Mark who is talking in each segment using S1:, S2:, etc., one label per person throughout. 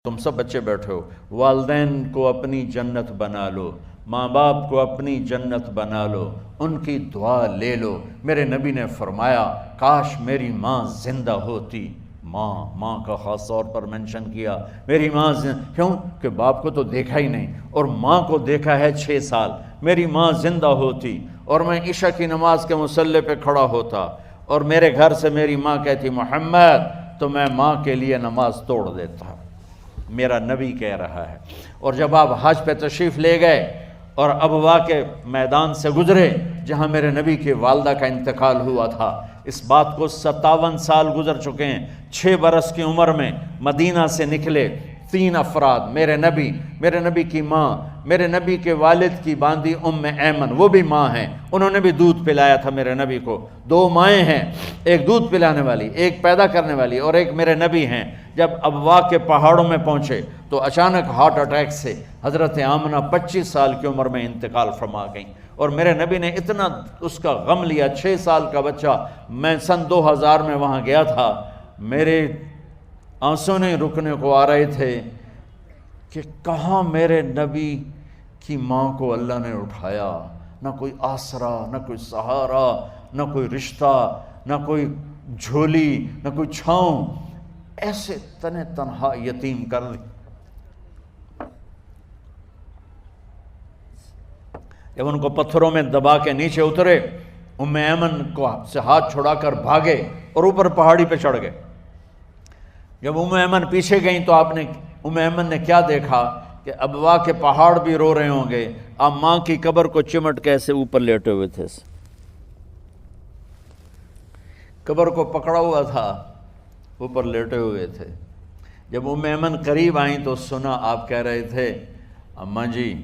S1: تم سب بچے بیٹھے ہو، والدین کو اپنی جنت بنا لو، ماں باپ کو اپنی جنت بنا لو، ان کی دعا لے لو۔ میرے نبی نے فرمایا کاش میری ماں زندہ ہوتی۔ ماں کا خاص طور پر منشن کیا، میری ماں کیوں کہ باپ کو تو دیکھا ہی نہیں اور ماں کو دیکھا ہے 6 سال۔ میری ماں زندہ ہوتی اور میں عشاء کی نماز کے مصلی پہ کھڑا ہوتا اور میرے گھر سے میری ماں کہتی محمد، تو میں ماں کے لیے نماز توڑ دیتا۔ میرا نبی کہہ رہا ہے۔ اور جب آپ حج پہ تشریف لے گئے اور ابوا کے میدان سے گزرے جہاں میرے نبی کی والدہ کا انتقال ہوا تھا، اس بات کو 57 سال گزر چکے ہیں۔ 6 برس کی عمر میں مدینہ سے نکلے 3 افراد، میرے نبی کی ماں، میرے نبی کے والد کی باندی ایمن، وہ بھی ماں ہیں، انہوں نے بھی دودھ پلایا تھا میرے نبی کو۔ 2 مائیں ہیں، ایک دودھ پلانے والی، ایک پیدا کرنے والی، اور ایک میرے نبی ہیں۔ جب ابوا کے پہاڑوں میں پہنچے تو اچانک ہارٹ اٹیک سے حضرت آمنہ 25 سال کی عمر میں انتقال فرما گئیں، اور میرے نبی نے اتنا اس کا غم لیا۔ 6 سال کا بچہ، میں سن 2000 میں وہاں گیا تھا، میرے آنسو نہیں رکنے کو آ رہے تھے کہ کہاں میرے نبی کی ماں کو اللہ نے اٹھایا، نہ کوئی آسرا، نہ کوئی سہارا، نہ کوئی رشتہ، نہ کوئی جھولی، نہ کوئی چھاؤں، ایسے تنہا یتیم کر دی۔ جب ان کو پتھروں میں دبا کے نیچے اترے، ایمن کو سے ہاتھ چھڑا کر بھاگے اور اوپر پہاڑی پہ چڑھ گئے۔ جب ایمن پیچھے گئیں تو ایمن نے کیا دیکھا کہ ابوا کے پہاڑ بھی رو رہے ہوں گے، اب ماں کی قبر کو چمٹ کے ایسے اوپر لیٹے ہوئے تھے، قبر کو پکڑا ہوا تھا، اوپر لیٹے ہوئے تھے۔ جب ایمن قریب آئیں تو سنا آپ کہہ رہے تھے اماں جی،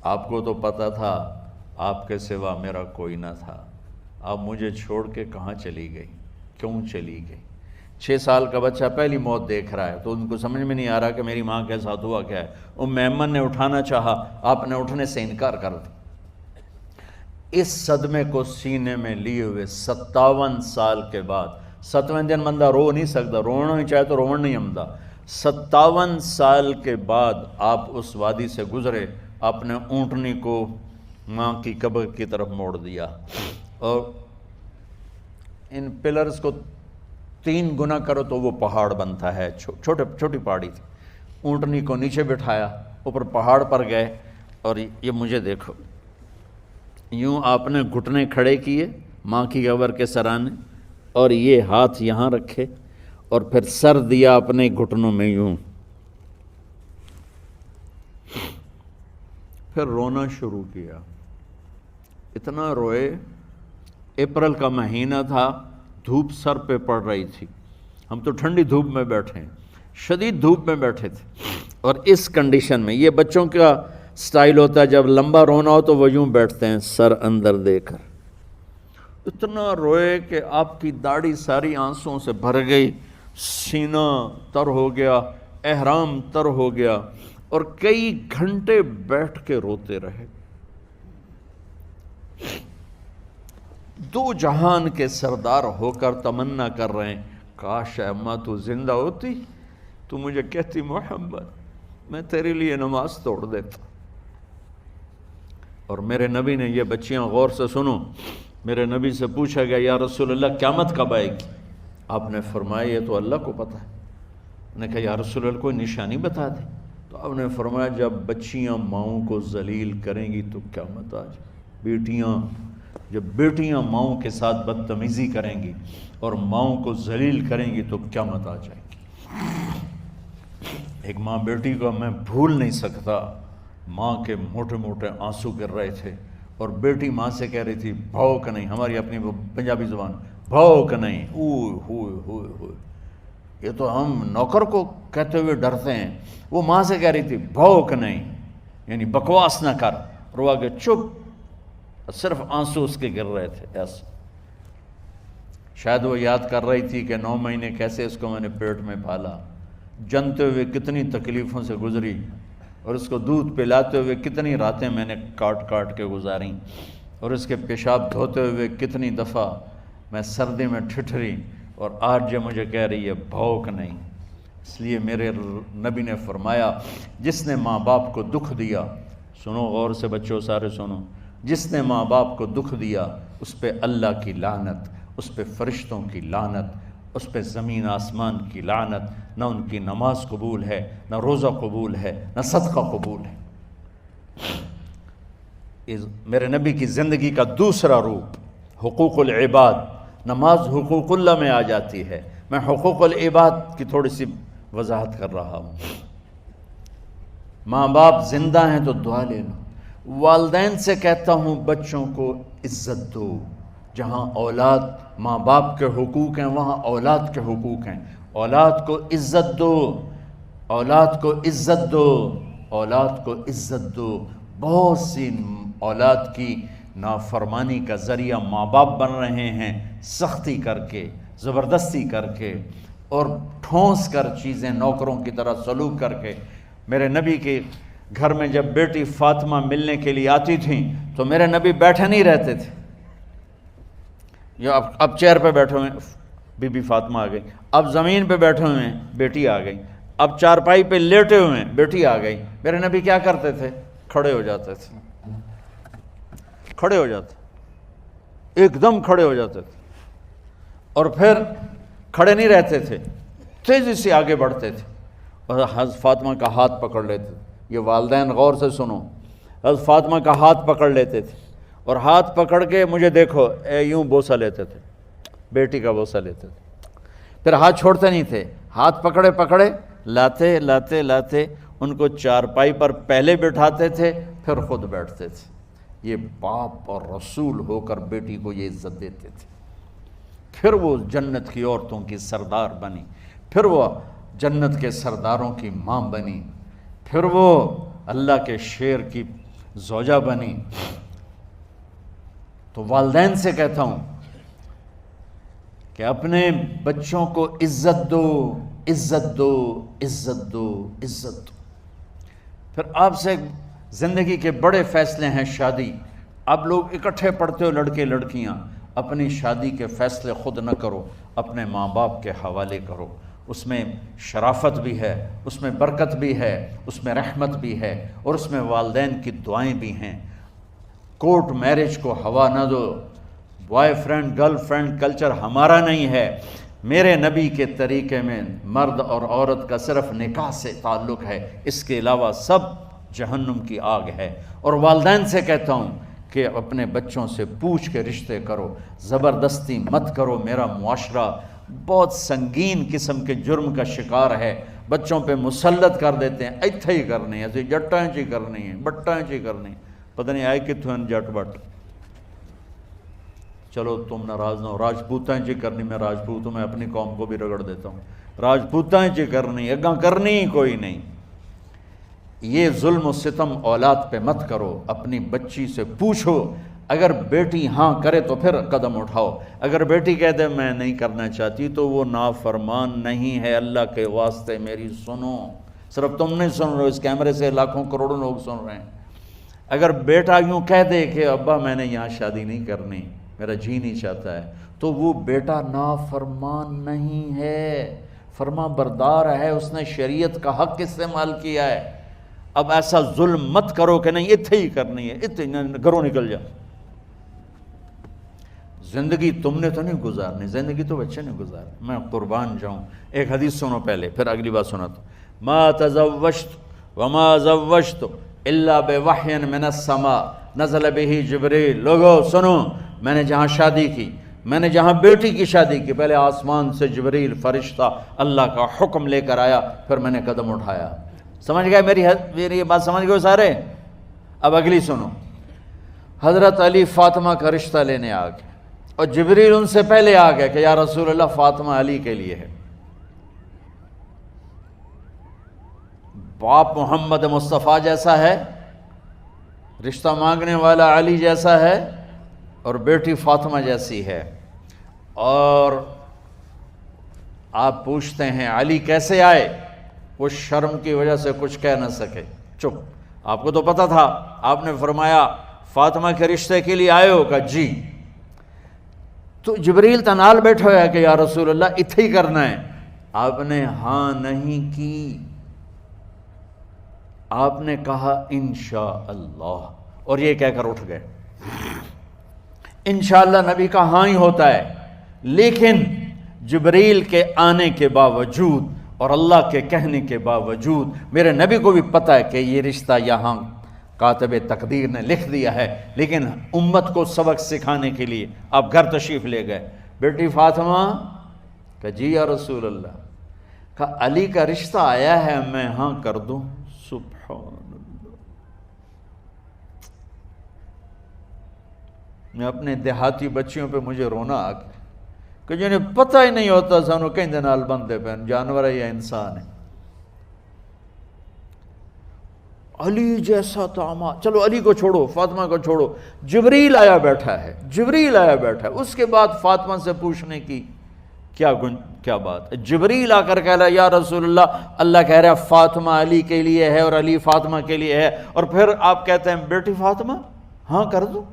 S1: آپ کو تو پتہ تھا آپ کے سوا میرا کوئی نہ تھا، آپ مجھے چھوڑ کے کہاں چلی گئی، کیوں چلی گئی؟ 6 سال کا بچہ پہلی موت دیکھ رہا ہے تو ان کو سمجھ میں نہیں آ رہا کہ میری ماں کے ساتھ ہوا کیا ہے۔ ایمن نے اٹھانا چاہا، آپ نے اٹھنے سے انکار کر دیا۔ اس صدمے کو سینے میں لیے ہوئے 57 سال کے بعد، 7ویں دن بندہ رو نہیں سکتا، رونا نہیں چاہے تو رونا نہیں آمدا، 57 سال کے بعد آپ اس وادی سے گزرے، اپنے اونٹنی کو ماں کی قبر کی طرف موڑ دیا، اور ان پلرز کو 3 گنا کرو تو وہ پہاڑ بنتا ہے، چھوٹی پہاڑی تھی۔ اونٹنی کو نیچے بٹھایا، اوپر پہاڑ پر گئے، اور یہ مجھے دیکھو، یوں آپ نے گھٹنے کھڑے کیے ماں کی قبر کے سرانے، اور یہ ہاتھ یہاں رکھے اور پھر سر دیا اپنے گھٹنوں میں یوں، پھر رونا شروع کیا۔ اتنا روئے، اپریل کا مہینہ تھا، دھوپ سر پہ پڑ رہی تھی، ہم تو ٹھنڈی دھوپ میں بیٹھے ہیں، شدید دھوپ میں بیٹھے تھے، اور اس کنڈیشن میں یہ بچوں کا سٹائل ہوتا ہے، جب لمبا رونا ہو تو وہ یوں بیٹھتے ہیں سر اندر دے کر۔ اتنا روئے کہ آپ کی داڑھی ساری آنسوں سے بھر گئی، سینہ تر ہو گیا، احرام تر ہو گیا، اور کئی گھنٹے بیٹھ کے روتے رہے۔ 2 جہان کے سردار ہو کر تمنا کر رہے ہیں کاش اماں تو زندہ ہوتی، تو مجھے کہتی محمد میں تیرے لیے نماز توڑ دیتا۔ اور میرے نبی نے، یہ بچیاں غور سے سنو، میرے نبی سے پوچھا گیا یا رسول اللہ قیامت کب آئے گی؟ آپ نے فرمایا یہ تو اللہ کو پتہ ہے۔ میں نے کہا یا رسول اللہ کوئی نشانی بتا دیں، تو آپ نے فرمایا جب بچیاں ماؤں کو ذلیل کریں گی تو قیامت آ جائے۔ جب بیٹیاں ماؤں کے ساتھ بدتمیزی کریں گی اور ماؤں کو ذلیل کریں گی تو قیامت آ جائے گی۔ ایک ماں بیٹی کو میں بھول نہیں سکتا، ماں کے موٹے موٹے آنسو گر رہے تھے، اور بیٹی ماں سے کہہ رہی تھی بھوک نہیں، ہماری اپنی پنجابی زبان، بھوک نہیں، اوئے ہوئے ہوئے ہوئے، یہ تو ہم نوکر کو کہتے ہوئے ڈرتے ہیں، وہ ماں سے کہہ رہی تھی بھوک نہیں، یعنی بکواس نہ کر، رو آگے چپ، صرف آنسو اس کے گر رہے تھے ایسے۔ شاید وہ یاد کر رہی تھی کہ 9 مہینے کیسے اس کو میں نے پیٹ میں پالا، جنتے ہوئے کتنی تکلیفوں سے گزری، اور اس کو دودھ پلاتے ہوئے کتنی راتیں میں نے کاٹ کاٹ کے گزاریں، اور اس کے پیشاب دھوتے ہوئے کتنی دفعہ میں سردی میں ٹھٹھری، اور آج یہ مجھے کہہ رہی ہے بھوک نہیں۔ اس لیے میرے نبی نے فرمایا جس نے ماں باپ کو دکھ دیا، سنو غور سے بچوں سارے سنو، جس نے ماں باپ کو دکھ دیا اس پہ اللہ کی لعنت، اس پہ فرشتوں کی لعنت، اس پہ زمین آسمان کی لعنت، نہ ان کی نماز قبول ہے، نہ روزہ قبول ہے، نہ صدقہ قبول ہے۔ میرے نبی کی زندگی کا دوسرا روپ حقوق العباد، نماز حقوق اللہ میں آ جاتی ہے، میں حقوق العباد کی تھوڑی سی وضاحت کر رہا ہوں۔ ماں باپ زندہ ہیں تو دعا لے لو۔ والدین سے کہتا ہوں بچوں کو عزت دو، جہاں اولاد ماں باپ کے حقوق ہیں وہاں اولاد کے حقوق ہیں، اولاد کو عزت دو، اولاد کو عزت دو، اولاد کو عزت دو۔ بہت سی اولاد کی نافرمانی کا ذریعہ ماں باپ بن رہے ہیں، سختی کر کے، زبردستی کر کے اور ٹھونس کر چیزیں نوکروں کی طرح سلوک کر کے۔ میرے نبی کے گھر میں جب بیٹی فاطمہ ملنے کے لیے آتی تھیں تو میرے نبی بیٹھے نہیں رہتے تھے، یا اب چیئر پہ بیٹھے ہوئے بی بی فاطمہ آ گئی، اب زمین پہ بیٹھے ہوئے ہیں بیٹی آ گئی، اب چارپائی پہ لیٹے ہوئے ہیں بیٹی آ گئی۔ میرے نبی کیا کرتے تھے؟ کھڑے ہو جاتے تھے، کھڑے ہو جاتے، ایک دم کھڑے ہو جاتے تھے، اور پھر کھڑے نہیں رہتے تھے، تیزی سے آگے بڑھتے تھے اور حضرت فاطمہ کا ہاتھ پکڑ لیتے تھے۔ یہ والدین غور سے سنو، حضرت فاطمہ کا ہاتھ پکڑ لیتے تھے اور ہاتھ پکڑ کے مجھے دیکھو یوں بوسہ لیتے تھے، بیٹی کا بوسہ لیتے تھے، پھر ہاتھ چھوڑتے نہیں تھے، ہاتھ پکڑے پکڑے لاتے لاتے لاتے ان کو چارپائی پر پہلے بٹھاتے تھے پھر خود بیٹھتے تھے۔ یہ باپ اور رسول ہو کر بیٹی کو یہ عزت دیتے تھے۔ پھر وہ جنت کی عورتوں کی سردار بنی، پھر وہ جنت کے سرداروں کی ماں بنی، پھر وہ اللہ کے شیر کی زوجہ بنی۔ تو والدین سے کہتا ہوں کہ اپنے بچوں کو عزت دو، عزت دو، عزت دو، عزت دو۔ پھر آپ سے زندگی کے بڑے فیصلے ہیں شادی، آپ لوگ اکٹھے پڑھتے ہو لڑکے لڑکیاں، اپنی شادی کے فیصلے خود نہ کرو، اپنے ماں باپ کے حوالے کرو، اس میں شرافت بھی ہے، اس میں برکت بھی ہے، اس میں رحمت بھی ہے، اور اس میں والدین کی دعائیں بھی ہیں۔ کورٹ میرج کو ہوا نہ دو، boyfriend girlfriend culture ہمارا نہیں ہے، میرے نبی کے طریقے میں مرد اور عورت کا صرف نکاح سے تعلق ہے، اس کے علاوہ سب جہنم کی آگ ہے۔ اور والدین سے کہتا ہوں کہ اپنے بچوں سے پوچھ کے رشتے کرو، زبردستی مت کرو۔ میرا معاشرہ بہت سنگین قسم کے جرم کا شکار ہے، بچوں پہ مسلط کر دیتے ہیں، ایتھے ہی کرنی ہے، جٹاں چی کرنی ہے، بٹاں چی کرنی، پتہ نہیں آئے کتوں ہیں جٹ بٹ۔ چلو تم ناراض نہ ہو، راجپوتاں چی کرنی، میں راجپوت ہوں، میں اپنی قوم کو بھی رگڑ دیتا ہوں، راجپوتاں چی کرنی، اگاں کرنی ہی کوئی نہیں۔ یہ ظلم و ستم اولاد پہ مت کرو، اپنی بچی سے پوچھو، اگر بیٹی ہاں کرے تو پھر قدم اٹھاؤ، اگر بیٹی کہہ دے میں نہیں کرنا چاہتی تو وہ نافرمان نہیں ہے۔ اللہ کے واسطے میری سنو، صرف تم نہیں سن رہے، اس کیمرے سے لاکھوں کروڑوں لوگ سن رہے ہیں۔ اگر بیٹا یوں کہہ دے کہ ابا میں نے یہاں شادی نہیں کرنی، میرا جی نہیں چاہتا ہے، تو وہ بیٹا نافرمان نہیں ہے، فرما بردار ہے، اس نے شریعت کا حق استعمال کیا ہے۔ اب ایسا ظلم مت کرو کہ نہیں اتھے ہی کرنی ہے، اتھے گھروں نکل جا۔ زندگی تم نے تو نہیں گزارنی، زندگی تو بچے نے گزارنی، میں قربان جاؤں۔ ایک حدیث سنو پہلے، پھر اگلی بات سناتا ہوں۔ ما تزوجت وما زوجت الا بوحی من السماء نزل به جبریل۔ لوگو سنو، میں نے جہاں شادی کی، میں نے جہاں بیٹی کی شادی کی، پہلے آسمان سے جبریل فرشتہ اللہ کا حکم لے کر آیا، پھر میں نے قدم اٹھایا۔ سمجھ گئے میری یہ بات؟ سمجھ گئے سارے؟ اب اگلی سنو۔ حضرت علی فاطمہ کا رشتہ لینے آ گئے، اور جبریل ان سے پہلے آ گئے کہ یا رسول اللہ فاطمہ علی کے لیے ہے۔ باپ محمد مصطفیٰ جیسا ہے، رشتہ مانگنے والا علی جیسا ہے، اور بیٹی فاطمہ جیسی ہے۔ اور آپ پوچھتے ہیں علی کیسے آئے؟ وہ شرم کی وجہ سے کچھ کہہ نہ سکے، چپ۔ آپ کو تو پتہ تھا، آپ نے فرمایا فاطمہ کے رشتے کے لیے آئے ہو؟ کہا جی۔ تو جبریل تنال بیٹھا ہوا ہے کہ یا رسول اللہ اتھے ہی کرنا ہے، آپ نے ہاں نہیں کی، آپ نے کہا انشاءاللہ، اور یہ کہہ کر اٹھ گئے۔ انشاءاللہ نبی کا ہاں ہی ہوتا ہے، لیکن جبریل کے آنے کے باوجود اور اللہ کے کہنے کے باوجود میرے نبی کو بھی پتہ ہے کہ یہ رشتہ یہاں کاتب تقدیر نے لکھ دیا ہے، لیکن امت کو سبق سکھانے کے لیے آپ گھر تشریف لے گئے۔ بیٹی فاطمہ کہ جی یا رسول اللہ، کہا علی کا رشتہ آیا ہے، میں ہاں کر دوں؟ سبحان اللہ۔ میں اپنے دیہاتی بچیوں پہ مجھے رونا آ گیا کہ جنہیں پتہ ہی نہیں ہوتا سانو کہیں دے نال بندے پہ جانور ہے یا انسان ہے۔ علی جیسا داماد، چلو علی کو چھوڑو، فاطمہ کو چھوڑو، جبریل آیا بیٹھا ہے، جبریل آیا بیٹھا ہے۔ اس کے بعد فاطمہ سے پوچھنے کی کیا بات ہے؟ جبریل آ کر کہہ رہا یا رسول اللہ، اللہ کہہ رہا فاطمہ علی کے لیے ہے اور علی فاطمہ کے لیے ہے، اور پھر آپ کہتے ہیں بیٹی فاطمہ ہاں کر دو۔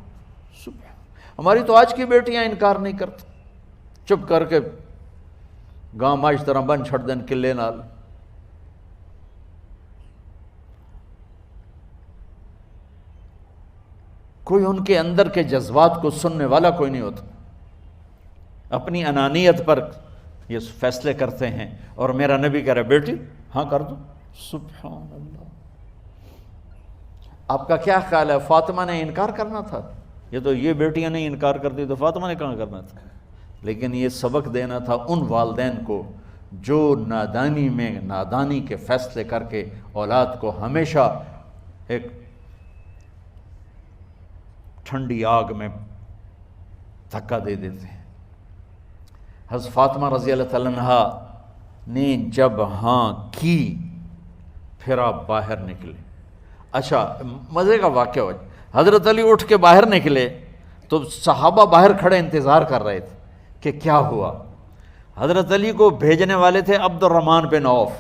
S1: ہماری تو آج کی بیٹیاں انکار نہیں کرتی، چپ کر کے گاں ماش طرح بن چھڑ دین کلے نال۔ کوئی ان کے اندر کے جذبات کو سننے والا کوئی نہیں ہوتا، اپنی انانیت پر یہ فیصلے کرتے ہیں، اور میرا نبی کہہ رہا بیٹی ہاں کر دو۔ سبحان اللہ۔ آپ کا کیا خیال ہے فاطمہ نے انکار کرنا تھا؟ یہ بیٹیاں نہیں انکار کرتی تو فاطمہ نے کہاں کرنا تھا؟ لیکن یہ سبق دینا تھا ان والدین کو جو نادانی میں نادانی کے فیصلے کر کے اولاد کو ہمیشہ ایک ٹھنڈی آگ میں دھکا دے دیتے ہیں۔ حضرت فاطمہ رضی اللہ تعالیٰ عنہا نے جب ہاں کی، پھر آپ باہر نکلے۔ اچھا مزے کا واقعہ ہو، حضرت علی اٹھ کے باہر نکلے تو صحابہ باہر کھڑے انتظار کر رہے تھے کہ کیا ہوا۔ حضرت علی کو بھیجنے والے تھے عبد الرحمن بن عوف۔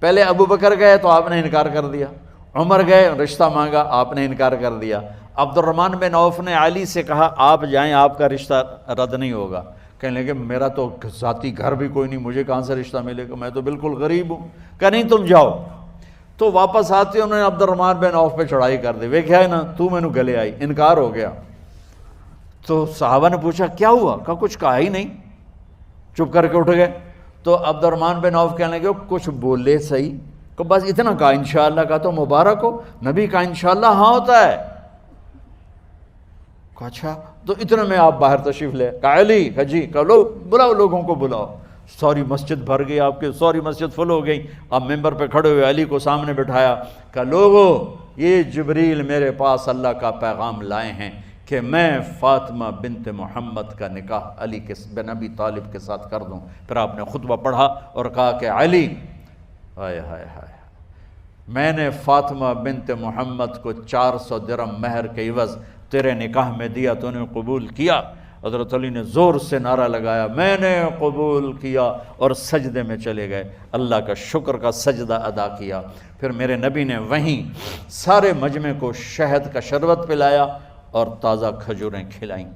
S1: پہلے ابو بکر گئے تو آپ نے انکار کر دیا، عمر گئے رشتہ مانگا، آپ نے انکار کر دیا۔ عبد الرحمن بن عوف نے علی سے کہا آپ جائیں، آپ کا رشتہ رد نہیں ہوگا۔ کہنے لگے میرا تو ذاتی گھر بھی کوئی نہیں، مجھے کہاں سے رشتہ ملے گا، میں تو بالکل غریب ہوں۔ کہا نہیں تم جاؤ۔ تو واپس آتے انہوں نے عبد الرحمن بن عوف پہ چڑھائی کر دی، ویکھیا ہے نا تو میں نو گلے آئی، انکار ہو گیا۔ تو صحابہ نے پوچھا کیا ہوا؟ کہا کچھ کہا ہی نہیں، چپ کر کے اٹھ گئے۔ تو عبد الرحمن بن عوف کہنے لگے کچھ بولے صحیح، کہ بس اتنا کہا انشاءاللہ کا تو مبارک ہو، نبی کا انشاءاللہ ہاں ہوتا ہے۔ کہا اچھا، تو اتنے میں آپ باہر تشریف لے۔ کہا علی، کہا جی، کہا لو بلاؤ، لوگوں کو بلاؤ۔ ساری مسجد بھر گئی، آپ کے ساری مسجد فل ہو گئی۔ آپ ممبر پہ کھڑے ہوئے علی کو سامنے بٹھایا، کہا لوگو یہ جبریل میرے پاس اللہ کا پیغام لائے ہیں کہ میں فاطمہ بنت محمد کا نکاح علی بن ابی طالب کے ساتھ کر دوں۔ پھر آپ نے خطبہ پڑھا اور کہا کہ علی، ہائے ہائے ہائے، میں نے فاطمہ بنت محمد کو 400 درہم مہر کے عوض تیرے نکاح میں دیا، تو نے قبول کیا؟ حضرت علی نے زور سے نعرہ لگایا میں نے قبول کیا، اور سجدے میں چلے گئے، اللہ کا شکر کا سجدہ ادا کیا۔ پھر میرے نبی نے وہیں سارے مجمع کو شہد کا شربت پلایا اور تازہ کھجوریں کھلائیں۔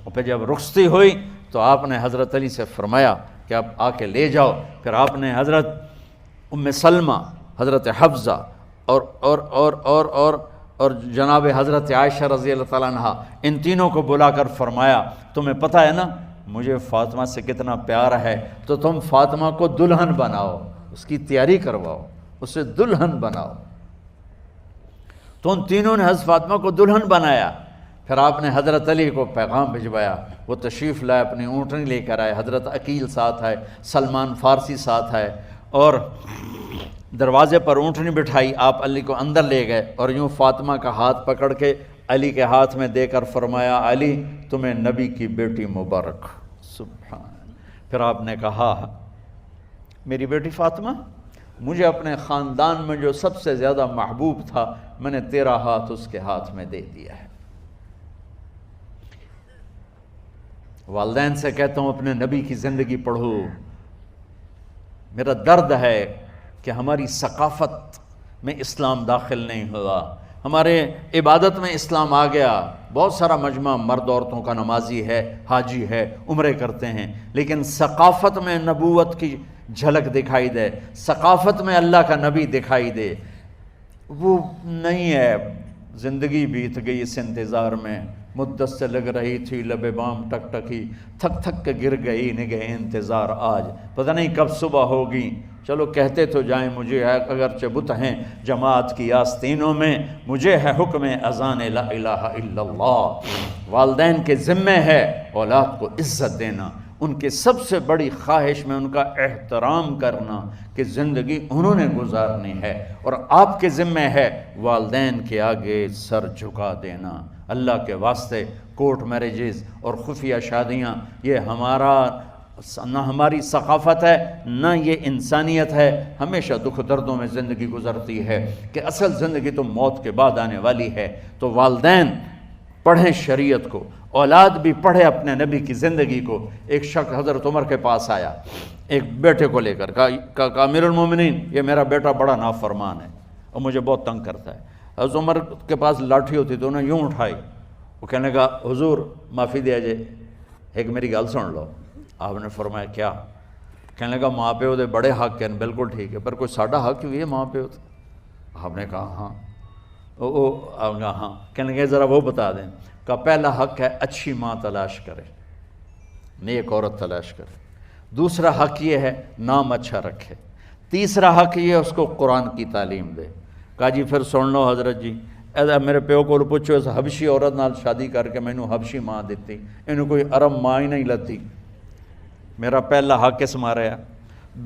S1: اور پھر جب رخصتی ہوئی تو آپ نے حضرت علی سے فرمایا کہ آپ آ کے لے جاؤ۔ پھر آپ نے حضرت ام سلمہ، حضرت حفصہ اور جناب حضرت عائشہ رضی اللہ تعالیٰ عنہ، ان تینوں کو بلا کر فرمایا تمہیں پتہ ہے نا مجھے فاطمہ سے کتنا پیار ہے، تو تم فاطمہ کو دلہن بناؤ، اس کی تیاری کرواؤ، اسے دلہن بناؤ۔ تو ان تینوں نے حضرت فاطمہ کو دلہن بنایا۔ پھر آپ نے حضرت علی کو پیغام بھجوایا، وہ تشریف لائے، اپنی اونٹنی لے کر آئے، حضرت عقیل ساتھ ہے، سلمان فارسی ساتھ ہے، اور دروازے پر اونٹنی بٹھائی، آپ علی کو اندر لے گئے اور یوں فاطمہ کا ہاتھ پکڑ کے علی کے ہاتھ میں دے کر فرمایا علی تمہیں نبی کی بیٹی مبارک۔ سبحان۔ پھر آپ نے کہا میری بیٹی فاطمہ، مجھے اپنے خاندان میں جو سب سے زیادہ محبوب تھا میں نے تیرا ہاتھ اس کے ہاتھ میں دے دیا ہے۔ والدین سے کہتا ہوں اپنے نبی کی زندگی پڑھو۔ میرا درد ہے کہ ہماری ثقافت میں اسلام داخل نہیں ہوا، ہمارے عبادت میں اسلام آ گیا، بہت سارا مجمع مرد عورتوں کا نمازی ہے، حاجی ہے، عمرے کرتے ہیں، لیکن ثقافت میں نبوت کی جھلک دکھائی دے، ثقافت میں اللہ کا نبی دکھائی دے، وہ نہیں ہے۔ زندگی بیت گئی اس انتظار میں، مدت سے لگ رہی تھی لب بام ٹک ٹکی، تھک تھک کے گر گئی نگہ انتظار آج، پتہ نہیں کب صبح ہوگی۔ چلو کہتے تو جائیں مجھے ہے اگرچہ بت ہیں جماعت کی آستینوں میں، مجھے ہے حکم اذان لا الہ الا اللہ۔ والدین کے ذمہ ہے اولاد کو عزت دینا، ان کے سب سے بڑی خواہش میں ان کا احترام کرنا کہ زندگی انہوں نے گزارنی ہے، اور آپ کے ذمہ ہے والدین کے آگے سر جھکا دینا۔ اللہ کے واسطے کورٹ میرجز اور خفیہ شادیاں یہ نہ ہماری ثقافت ہے نہ یہ انسانیت ہے، ہمیشہ دکھ دردوں میں زندگی گزرتی ہے کہ اصل زندگی تو موت کے بعد آنے والی ہے۔ تو والدین پڑھیں شریعت کو، اولاد بھی پڑھے اپنے نبی کی زندگی کو۔ ایک شخص حضرت عمر کے پاس آیا ایک بیٹے کو لے کر، کہا امیر المومنین یہ میرا بیٹا بڑا نافرمان ہے اور مجھے بہت تنگ کرتا ہے۔ حضرت عمر کے پاس لاٹھی ہوتی تو انہوں نے یوں اٹھائی، وہ کہنے لگا حضور معافی دیا جے، ایک میری گل سن لو۔ آپ نے فرمایا کیا؟ کہنے لگا ماں پیو دے بڑے حق ہیں، بالکل ٹھیک ہے، پر کوئی ساڈا حق بھی ہے ماں پیو تے؟ آپ نے کہا ہاں۔ ہاں۔ کہنے لگے ذرا وہ بتا دیں۔ کہا پہلا حق ہے اچھی ماں تلاش کرے، نیک عورت تلاش کرے۔ دوسرا حق یہ ہے نام اچھا رکھے۔ تیسرا حق یہ ہے اس کو قرآن کی تعلیم دے۔ کہا جی پھر سن لو حضرت جی، میرے پیو کو پوچھو اس حبشی عورت نال شادی کر کے مینوں حبشی ماں دیتی، انہوں کوئی عرب ماں ہی نہیں لتی، میرا پہلا حق اس مارا ہے۔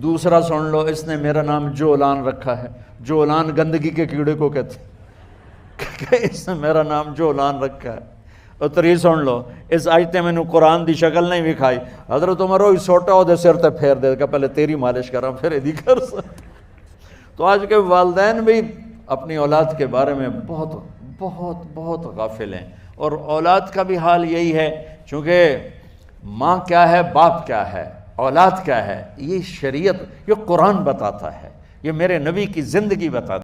S1: دوسرا سن لو، اس نے میرا نام جولان رکھا ہے، جولان گندگی کے کیڑے کو کہتے کہ اس نے میرا نام جولان رکھا ہے۔ اور تری سن لو، اس آج تے مینوں قرآن دی شکل نہیں وکھائی، حضرت عمر ہوئی سوٹا ہو دے سر تے پھیر دے کہ پہلے تیری مالش کراں پھر ایدی کر سکتا۔ تو آج کے والدین بھی اپنی اولاد کے بارے میں بہت بہت بہت غافل ہیں، اور اولاد کا بھی حال یہی ہے، چونکہ ماں کیا ہے باپ کیا ہے اولاد کیا ہے یہ شریعت، یہ قرآن بتاتا ہے، یہ میرے نبی کی زندگی بتاتا ہے۔